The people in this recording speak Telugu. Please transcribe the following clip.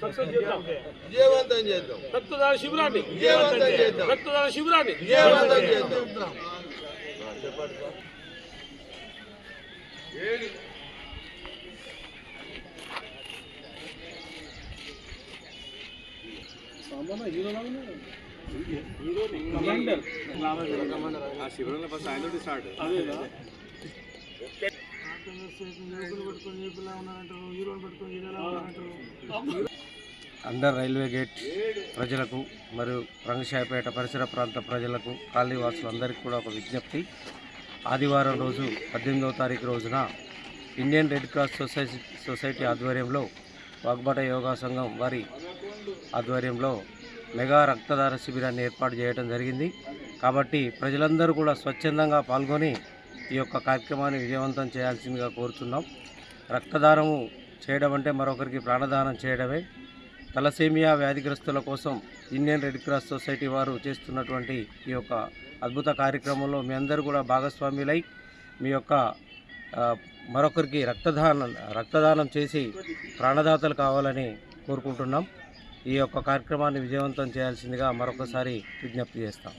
సక్సెస్ చేద్దాం, విజయవంతం చేద్దాం. రక్తదాన శిబిరాన్ని విజయవంతం చేద్దాం. రక్తదాన శిబిరాన్ని విజయవంతం చేద్దాం. శిబిరంలో ఫస్ట్ ఆయన స్టార్ట్ అండర్ రైల్వే గేట్ ప్రజలకు మరియు రంగశాయపేట పరిసర ప్రాంత ప్రజలకు కాలనీ వాసులందరికీ కూడా ఒక విజ్ఞప్తి. ఆదివారం రోజు 18వ తారీఖు రోజున ఇండియన్ రెడ్ క్రాస్ సొసైటీ ఆధ్వర్యంలో వాగ్బాట యోగా సంఘం వారి ఆధ్వర్యంలో మెగా రక్తదాన శిబిరాన్ని ఏర్పాటు చేయడం జరిగింది. కాబట్టి ప్రజలందరూ కూడా స్వచ్ఛందంగా పాల్గొని ఈ యొక్క కార్యక్రమాన్ని విజయవంతం చేయాల్సిందిగా కోరుతున్నాం. రక్తదానము చేయడం అంటే మరొకరికి ప్రాణదానం చేయడమే. తలసేమియా వ్యాధిగ్రస్తుల కోసం ఇండియన్ రెడ్ క్రాస్ సొసైటీ వారు చేస్తున్నటువంటి ఈ యొక్క అద్భుత కార్యక్రమంలో మీ అందరూ కూడా భాగస్వామ్యులై మీ యొక్క మరొకరికి రక్తదానం చేసి ప్రాణదాతలు కావాలని కోరుకుంటున్నాం. ఈ యొక్క కార్యక్రమాన్ని విజయవంతం చేయాల్సిందిగా మరొకసారి విజ్ఞప్తి చేస్తాం.